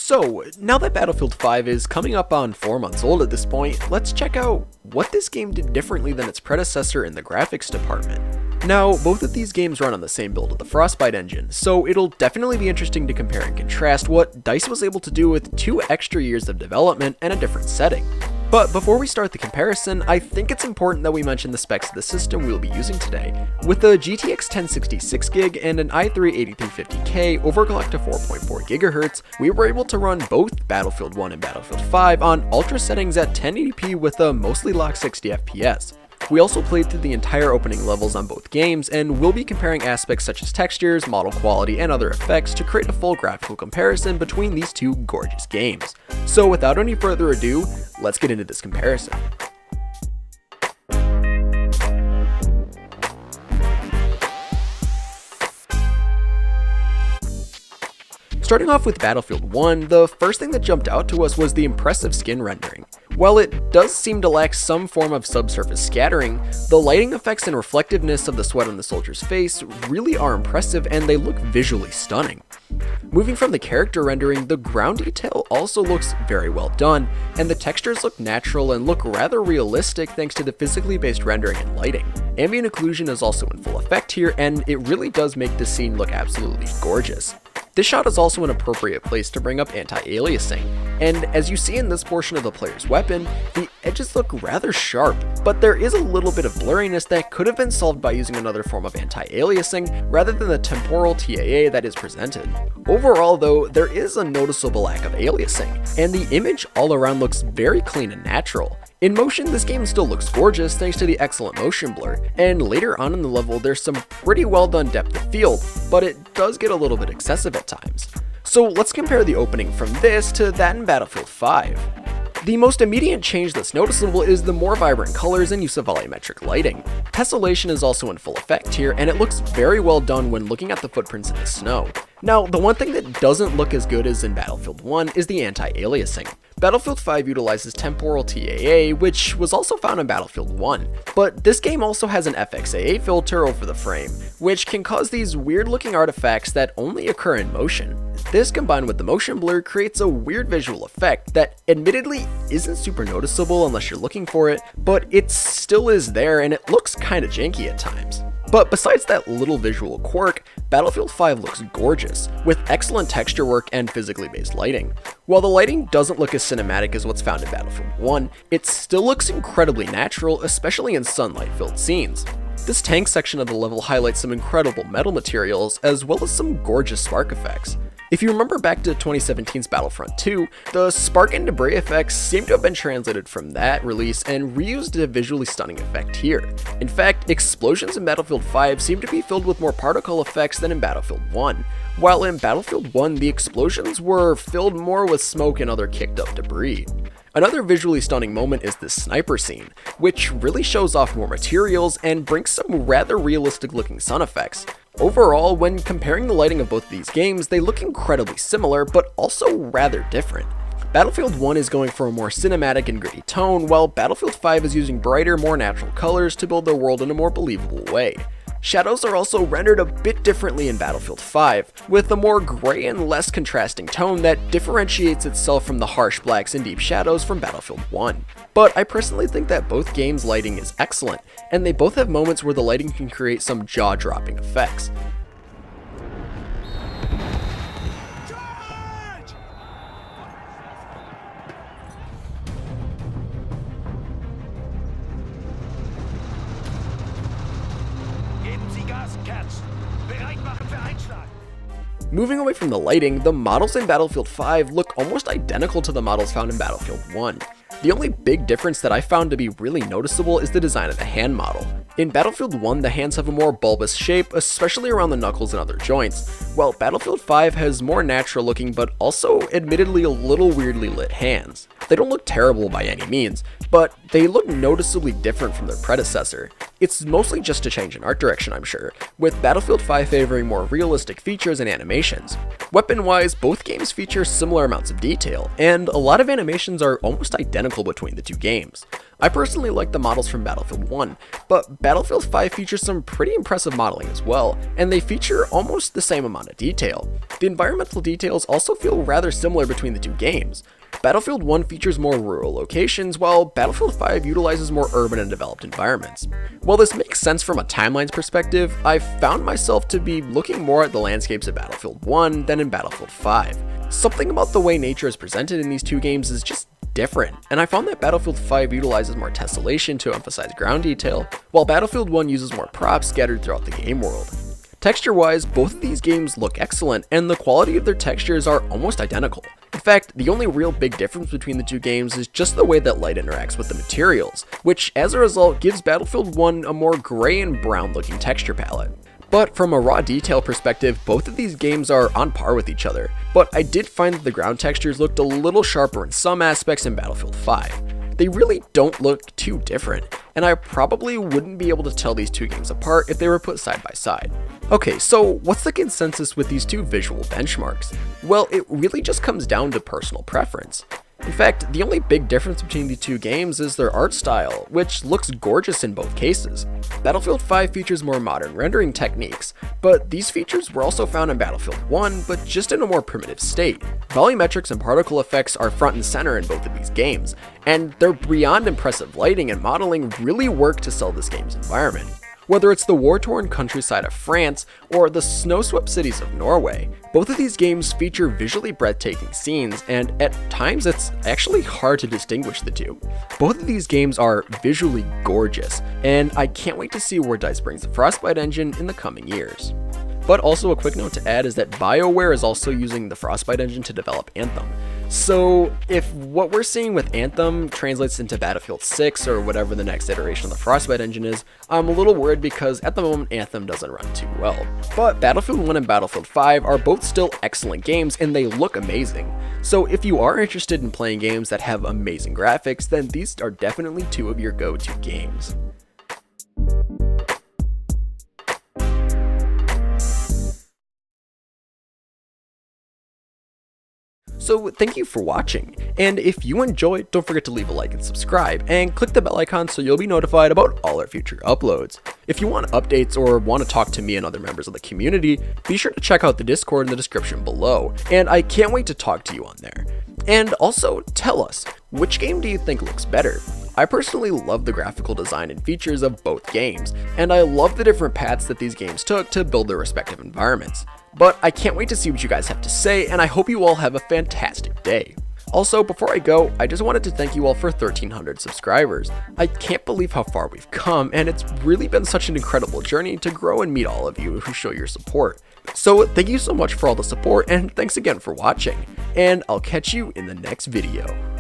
So, now that Battlefield 5 is coming up on 4 months old at this point, let's check out what this game did differently than its predecessor in the graphics department. Now, both of these games run on the same build of the Frostbite engine, so it'll definitely be interesting to compare and contrast what DICE was able to do with 2 extra years of development and a different setting. But before we start the comparison, I think it's important that we mention the specs of the system we'll be using today. With a GTX 1060 6GB and an i3 8350K overclocked to 4.4 GHz, we were able to run both Battlefield 1 and Battlefield 5 on ultra settings at 1080p with a mostly locked 60 FPS. We also played through the entire opening levels on both games, and we'll be comparing aspects such as textures, model quality, and other effects to create a full graphical comparison between these two gorgeous games. So without any further ado, let's get into this comparison. Starting off with Battlefield 1, the first thing that jumped out to us was the impressive skin rendering. While it does seem to lack some form of subsurface scattering, the lighting effects and reflectiveness of the sweat on the soldier's face really are impressive, and they look visually stunning. Moving from the character rendering, the ground detail also looks very well done, and the textures look natural and look rather realistic thanks to the physically based rendering and lighting. Ambient occlusion is also in full effect here, and it really does make the scene look absolutely gorgeous. This shot is also an appropriate place to bring up anti-aliasing, and as you see in this portion of the player's weapon, the edges look rather sharp, but there is a little bit of blurriness that could have been solved by using another form of anti-aliasing rather than the temporal TAA that is presented. Overall though, there is a noticeable lack of aliasing, and the image all around looks very clean and natural. In motion, this game still looks gorgeous thanks to the excellent motion blur, and later on in the level there's some pretty well done depth of field, but it does get a little bit excessive at times. So let's compare the opening from this to that in Battlefield 5. The most immediate change that's noticeable is the more vibrant colors and use of volumetric lighting. Tessellation is also in full effect here, and it looks very well done when looking at the footprints in the snow. Now, the one thing that doesn't look as good as in Battlefield 1 is the anti-aliasing. Battlefield 5 utilizes temporal TAA, which was also found in Battlefield 1, but this game also has an FXAA filter over the frame, which can cause these weird looking artifacts that only occur in motion. This combined with the motion blur creates a weird visual effect that admittedly isn't super noticeable unless you're looking for it, but it still is there and it looks kinda janky at times. But besides that little visual quirk, Battlefield 5 looks gorgeous, with excellent texture work and physically based lighting. While the lighting doesn't look as cinematic as what's found in Battlefield 1, it still looks incredibly natural, especially in sunlight-filled scenes. This tank section of the level highlights some incredible metal materials, as well as some gorgeous spark effects. If you remember back to 2017's Battlefront 2, the spark and debris effects seem to have been translated from that release and reused a visually stunning effect here. In fact, explosions in Battlefield 5 seem to be filled with more particle effects than in Battlefield 1, while in Battlefield 1 the explosions were filled more with smoke and other kicked up debris. Another visually stunning moment is this sniper scene, which really shows off more materials and brings some rather realistic looking sun effects. Overall, when comparing the lighting of both of these games, they look incredibly similar, but also rather different. Battlefield 1 is going for a more cinematic and gritty tone, while Battlefield 5 is using brighter, more natural colors to build their world in a more believable way. Shadows are also rendered a bit differently in Battlefield 5, with a more gray and less contrasting tone that differentiates itself from the harsh blacks and deep shadows from Battlefield 1. But I personally think that both games' lighting is excellent, and they both have moments where the lighting can create some jaw-dropping effects. Moving away from the lighting, the models in Battlefield 5 look almost identical to the models found in Battlefield 1. The only big difference that I found to be really noticeable is the design of the hand model. In Battlefield 1, the hands have a more bulbous shape, especially around the knuckles and other joints, while Battlefield 5 has more natural looking but also admittedly a little weirdly lit hands. They don't look terrible by any means, but they look noticeably different from their predecessor. It's mostly just a change in art direction, I'm sure, with Battlefield 5 favoring more realistic features and animations. Weapon-wise, both games feature similar amounts of detail, and a lot of animations are almost identical between the two games. I personally like the models from Battlefield 1, but Battlefield 5 features some pretty impressive modeling as well, and they feature almost the same amount of detail. The environmental details also feel rather similar between the two games. Battlefield 1 features more rural locations, while Battlefield 5 utilizes more urban and developed environments. While this makes sense from a timelines perspective, I've found myself to be looking more at the landscapes of Battlefield 1 than in Battlefield 5. Something about the way nature is presented in these two games is just different, and I found that Battlefield 5 utilizes more tessellation to emphasize ground detail, while Battlefield 1 uses more props scattered throughout the game world. Texture-wise, both of these games look excellent, and the quality of their textures are almost identical. In fact, the only real big difference between the two games is just the way that light interacts with the materials, which as a result gives Battlefield 1 a more gray and brown looking texture palette. But from a raw detail perspective, both of these games are on par with each other, but I did find that the ground textures looked a little sharper in some aspects in Battlefield 5. They really don't look too different, and I probably wouldn't be able to tell these two games apart if they were put side by side. Okay, so what's the consensus with these two visual benchmarks? Well, it really just comes down to personal preference. In fact, the only big difference between the two games is their art style, which looks gorgeous in both cases. Battlefield 5 features more modern rendering techniques, but these features were also found in Battlefield 1, but just in a more primitive state. Volumetrics and particle effects are front and center in both of these games, and their beyond impressive lighting and modeling really work to sell this game's environment. Whether it's the war-torn countryside of France or the snow-swept cities of Norway, both of these games feature visually breathtaking scenes, and at times it's actually hard to distinguish the two. Both of these games are visually gorgeous, and I can't wait to see where DICE brings the Frostbite engine in the coming years. But also a quick note to add is that BioWare is also using the Frostbite engine to develop Anthem. So if what we're seeing with Anthem translates into Battlefield 6 or whatever the next iteration of the Frostbite engine is, I'm a little worried because at the moment Anthem doesn't run too well. But Battlefield 1 and Battlefield 5 are both still excellent games and they look amazing. So if you are interested in playing games that have amazing graphics, then these are definitely two of your go-to games. So thank you for watching, and if you enjoyed, don't forget to leave a like and subscribe, and click the bell icon so you'll be notified about all our future uploads. If you want updates or want to talk to me and other members of the community, be sure to check out the Discord in the description below, and I can't wait to talk to you on there. And also, tell us, which game do you think looks better? I personally love the graphical design and features of both games, and I love the different paths that these games took to build their respective environments. But I can't wait to see what you guys have to say, and I hope you all have a fantastic day. Also, before I go, I just wanted to thank you all for 1,300 subscribers. I can't believe how far we've come, and it's really been such an incredible journey to grow and meet all of you who show your support. So thank you so much for all the support, and thanks again for watching, and I'll catch you in the next video.